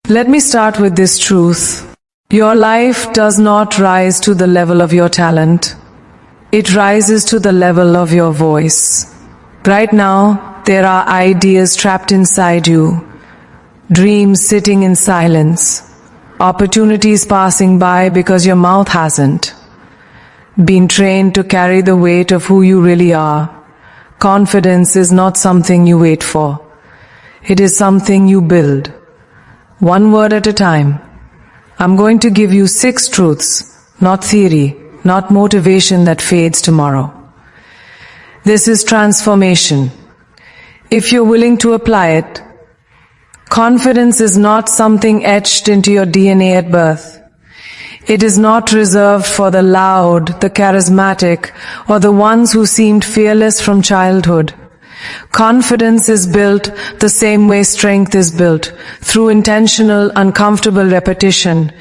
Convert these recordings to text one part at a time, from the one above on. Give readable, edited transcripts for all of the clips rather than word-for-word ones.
Let me start with this truth. Your life does not rise to the level of your talent. It rises to the level of your voice. Right now, there are ideas trapped inside you, dreams sitting in silence, opportunities passing by because your mouth hasn't been trained to carry the weight of who you really are. Confidence is not something you wait for. It is something you build. One word at a time. I'm going to give you 6 truths, not theory, not motivation that fades tomorrow. This is transformation. If you're willing to apply it, confidence is not something etched into your DNA at birth. It is not reserved for the loud, the charismatic, or the ones who seemed fearless from childhood. Confidence is built the same way strength is built, through intentional, uncomfortable repetition.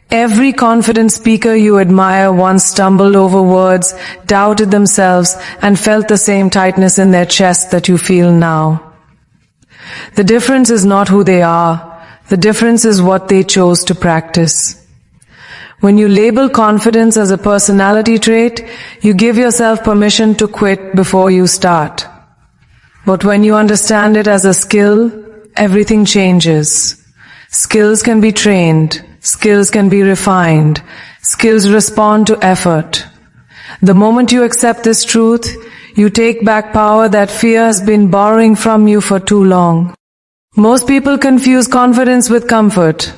Every confident speaker you admire once stumbled over words, doubted themselves, and felt the same tightness in their chest that you feel now. The difference is not who they are. The difference is what they chose to practice. When you label confidence as a personality trait, you give yourself permission to quit before you start. But when you understand it as a skill, everything changes. Skills can be trained. Skills can be refined. Skills respond to effort. The moment you accept this truth, you take back power that fear has been borrowing from you for too long. Most people confuse confidence with comfort.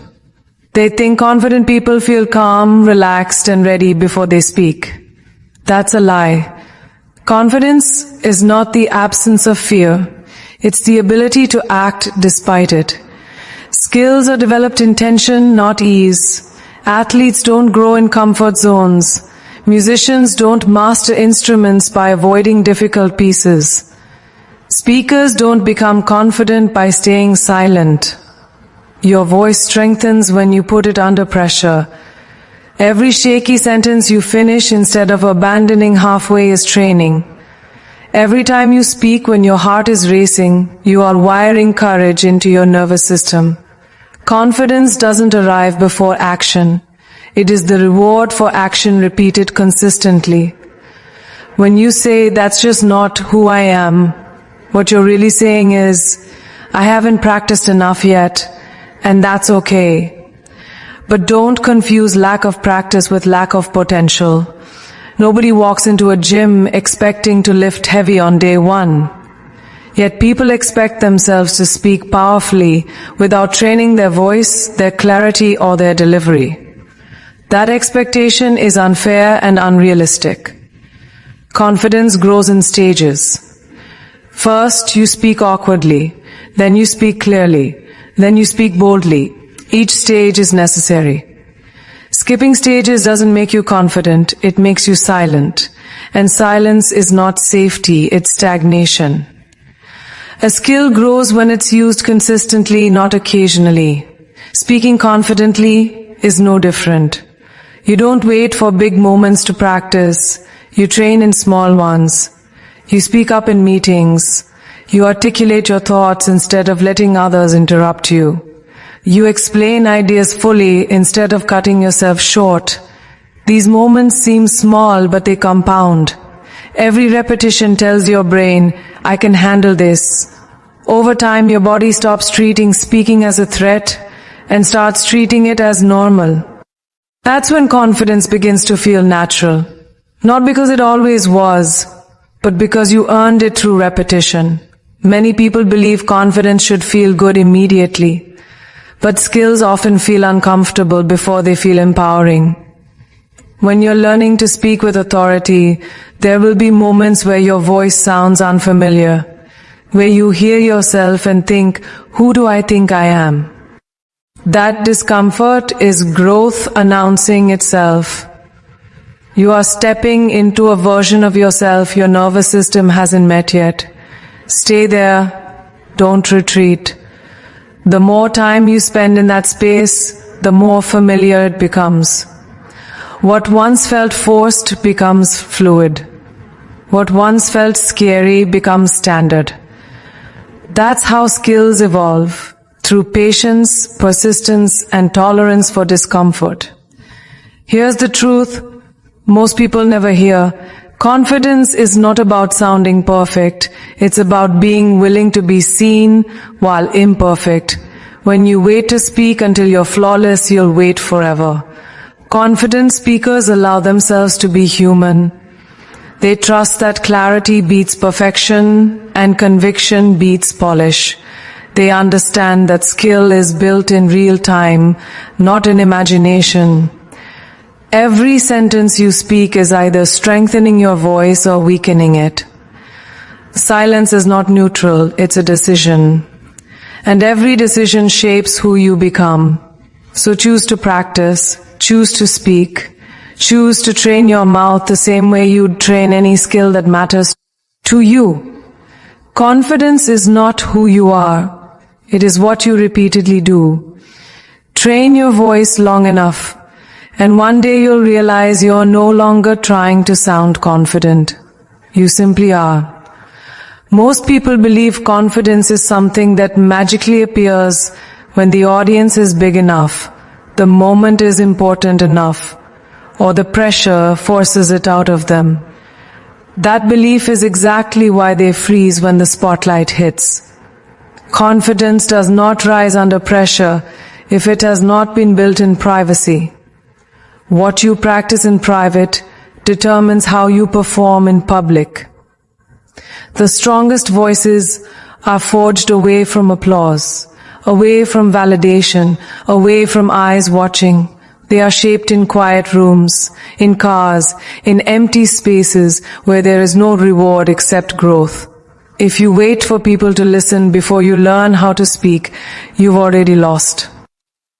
They think confident people feel calm, relaxed, and ready before they speak. That's a lie. Confidence is not the absence of fear. It's the ability to act despite it. Skills are developed in tension, not ease. Athletes don't grow in comfort zones. Musicians don't master instruments by avoiding difficult pieces. Speakers don't become confident by staying silent. Your voice strengthens when you put it under pressure. Every shaky sentence you finish instead of abandoning halfway is training. Every time you speak when your heart is racing, you are wiring courage into your nervous system. Confidence doesn't arrive before action. It is the reward for action repeated consistently. When you say, "That's just not who I am," what you're really saying is, "I haven't practiced enough yet, and that's okay." But don't confuse lack of practice with lack of potential. Nobody walks into a gym expecting to lift heavy on day 1. Yet people expect themselves to speak powerfully without training their voice, their clarity, or their delivery. That expectation is unfair and unrealistic. Confidence grows in stages. First, you speak awkwardly. Then you speak clearly. Then you speak boldly. Each stage is necessary. Skipping stages doesn't make you confident, it makes you silent. And silence is not safety, it's stagnation. A skill grows when it's used consistently, not occasionally. Speaking confidently is no different. You don't wait for big moments to practice. You train in small ones. You speak up in meetings. You articulate your thoughts instead of letting others interrupt you. You explain ideas fully instead of cutting yourself short. These moments seem small, but they compound. Every repetition tells your brain, "I can handle this." Over time, your body stops treating speaking as a threat and starts treating it as normal. That's when confidence begins to feel natural. Not because it always was, but because you earned it through repetition. Many people believe confidence should feel good immediately. But skills often feel uncomfortable before they feel empowering. When you're learning to speak with authority, there will be moments where your voice sounds unfamiliar, where you hear yourself and think, "Who do I think I am?" That discomfort is growth announcing itself. You are stepping into a version of yourself your nervous system hasn't met yet. Stay there, don't retreat. The more time you spend in that space, the more familiar it becomes. What once felt forced becomes fluid. What once felt scary becomes standard. That's how skills evolve. through patience, persistence, and tolerance for discomfort. Here's the truth most people never hear. Confidence is not about sounding perfect. It's about being willing to be seen while imperfect. When you wait to speak until you're flawless, you'll wait forever. Confident speakers allow themselves to be human. They trust that clarity beats perfection and conviction beats polish. They understand that skill is built in real time, not in imagination. Every sentence you speak is either strengthening your voice or weakening it. Silence is not neutral, it's a decision. And every decision shapes who you become. So choose to practice, choose to speak, choose to train your mouth the same way you'd train any skill that matters to you. Confidence is not who you are, it is what you repeatedly do. Train your voice long enough, and one day you'll realize you're no longer trying to sound confident. You simply are. Most people believe confidence is something that magically appears when the audience is big enough, the moment is important enough, or the pressure forces it out of them. That belief is exactly why they freeze when the spotlight hits. Confidence does not rise under pressure if it has not been built in privacy. What you practice in private determines how you perform in public. The strongest voices are forged away from applause, away from validation, away from eyes watching. They are shaped in quiet rooms, in cars, in empty spaces where there is no reward except growth. If you wait for people to listen before you learn how to speak, you've already lost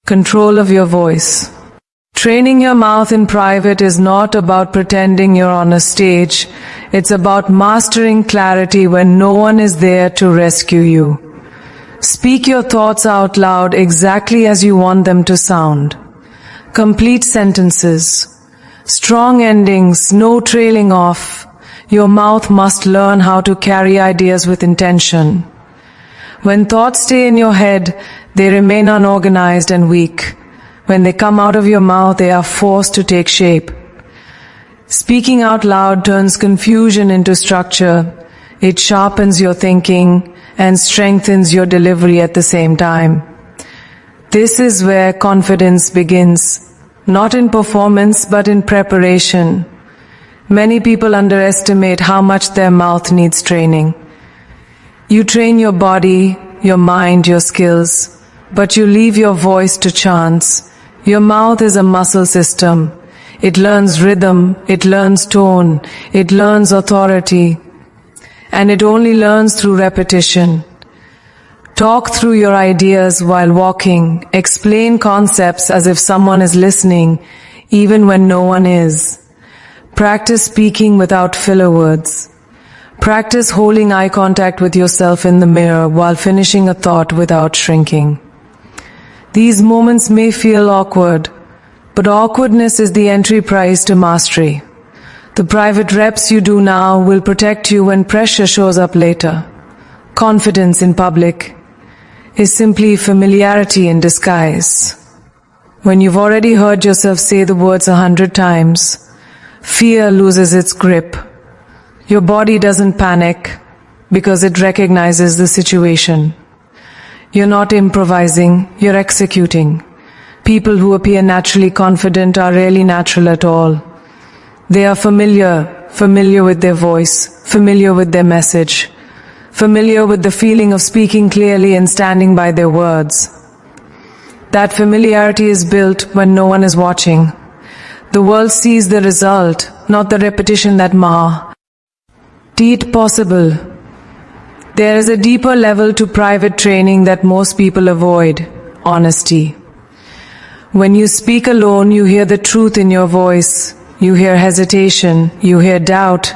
control of your voice. Training your mouth in private is not about pretending you're on a stage. It's about mastering clarity when no one is there to rescue you. Speak your thoughts out loud exactly as you want them to sound. Complete sentences. Strong endings, no trailing off. Your mouth must learn how to carry ideas with intention. When thoughts stay in your head, they remain unorganized and weak. When they come out of your mouth, they are forced to take shape. Speaking out loud turns confusion into structure. It sharpens your thinking and strengthens your delivery at the same time. This is where confidence begins, not in performance but in preparation. Many people underestimate how much their mouth needs training. You train your body, your mind, your skills, but you leave your voice to chance. Your mouth is a muscle system. It learns rhythm, it learns tone, it learns authority, and it only learns through repetition. Talk through your ideas while walking. Explain concepts as if someone is listening, even when no one is. Practice speaking without filler words. Practice holding eye contact with yourself in the mirror while finishing a thought without shrinking. These moments may feel awkward, but awkwardness is the entry price to mastery. The private reps you do now will protect you when pressure shows up later. Confidence in public is simply familiarity in disguise. When you've already heard yourself say the words 100 times, fear loses its grip. Your body doesn't panic because it recognizes the situation. You're not improvising, you're executing. People who appear naturally confident are rarely natural at all. They are familiar with their voice, familiar with their message, familiar with the feeling of speaking clearly and standing by their words. That familiarity is built when no one is watching. The world sees the result, not the repetition that it possible. There is a deeper level to private training that most people avoid: honesty. When you speak alone, you hear the truth in your voice. You hear hesitation, you hear doubt,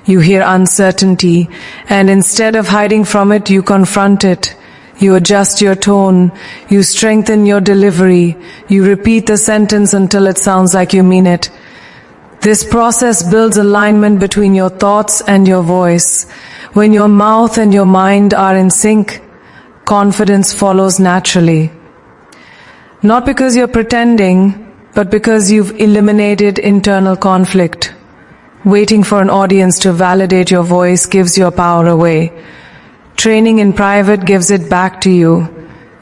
you hear uncertainty, and instead of hiding from it, you confront it. You adjust your tone, you strengthen your delivery, you repeat the sentence until it sounds like you mean it. This process builds alignment between your thoughts and your voice. When your mouth and your mind are in sync, confidence follows naturally. Not because you're pretending, but because you've eliminated internal conflict. Waiting for an audience to validate your voice gives your power away. Training in private gives it back to you.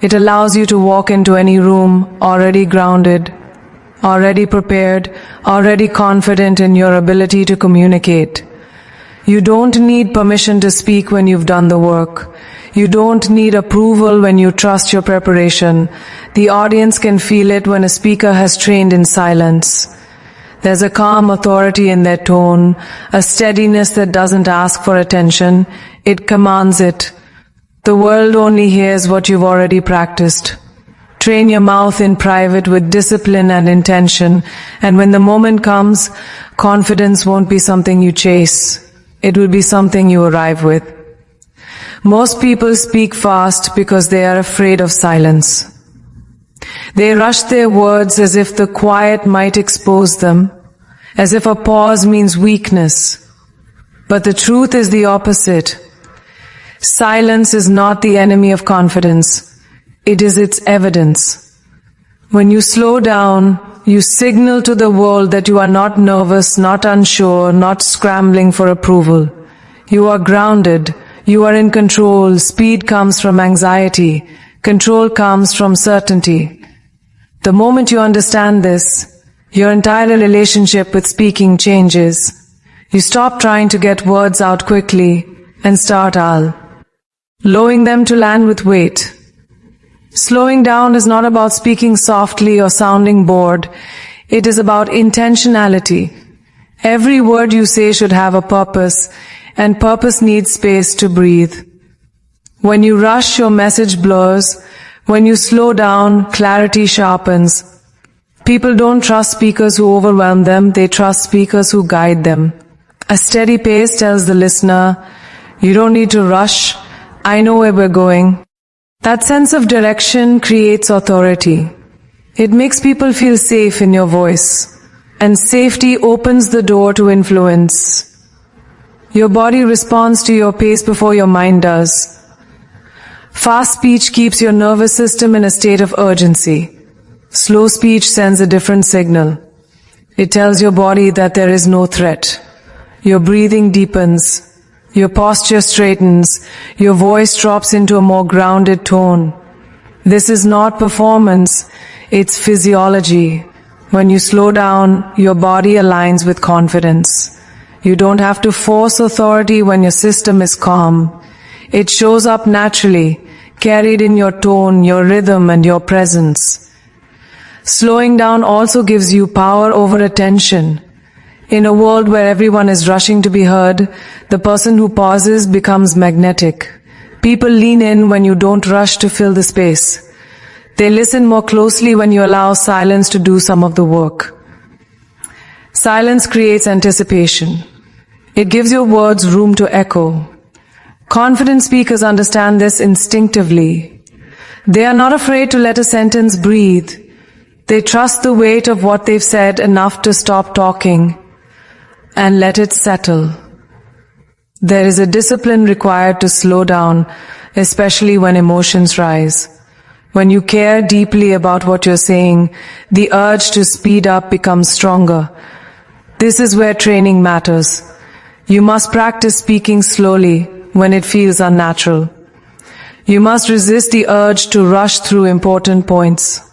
It allows you to walk into any room already grounded, already prepared, already confident in your ability to communicate. You don't need permission to speak when you've done the work. You don't need approval when you trust your preparation. The audience can feel it when a speaker has trained in silence. There's a calm authority in their tone, a steadiness that doesn't ask for attention. It commands it. The world only hears what you've already practiced. Train your mouth in private with discipline and intention, and when the moment comes, confidence won't be something you chase. It will be something you arrive with. Most people speak fast because they are afraid of silence. They rush their words as if the quiet might expose them, as if a pause means weakness. But the truth is the opposite. Silence is not the enemy of confidence. It is its evidence. When you slow down, you signal to the world that you are not nervous, not unsure, not scrambling for approval. You are grounded. You are in control. Speed comes from anxiety. Control comes from certainty. The moment you understand this, your entire relationship with speaking changes. You stop trying to get words out quickly and start allowing them to land with weight. Slowing down is not about speaking softly or sounding bored. It is about intentionality. Every word you say should have a purpose, and purpose needs space to breathe. When you rush, your message blurs. When you slow down, clarity sharpens. People don't trust speakers who overwhelm them, they trust speakers who guide them. A steady pace tells the listener, you don't need to rush, I know where we're going. That sense of direction creates authority. It makes people feel safe in your voice, and safety opens the door to influence. Your body responds to your pace before your mind does. Fast speech keeps your nervous system in a state of urgency. Slow speech sends a different signal. It tells your body that there is no threat. Your breathing deepens. Your posture straightens. Your voice drops into a more grounded tone. This is not performance. It's physiology. When you slow down, your body aligns with confidence. You don't have to force authority when your system is calm. It shows up naturally, carried in your tone, your rhythm, and your presence. Slowing down also gives you power over attention. In a world where everyone is rushing to be heard, the person who pauses becomes magnetic. People lean in when you don't rush to fill the space. They listen more closely when you allow silence to do some of the work. Silence creates anticipation. It gives your words room to echo. Confident speakers understand this instinctively. They are not afraid to let a sentence breathe. They trust the weight of what they've said enough to stop talking and let it settle. There is a discipline required to slow down, especially when emotions rise. When you care deeply about what you're saying, the urge to speed up becomes stronger. This is where training matters. You must practice speaking slowly when it feels unnatural. You must resist the urge to rush through important points.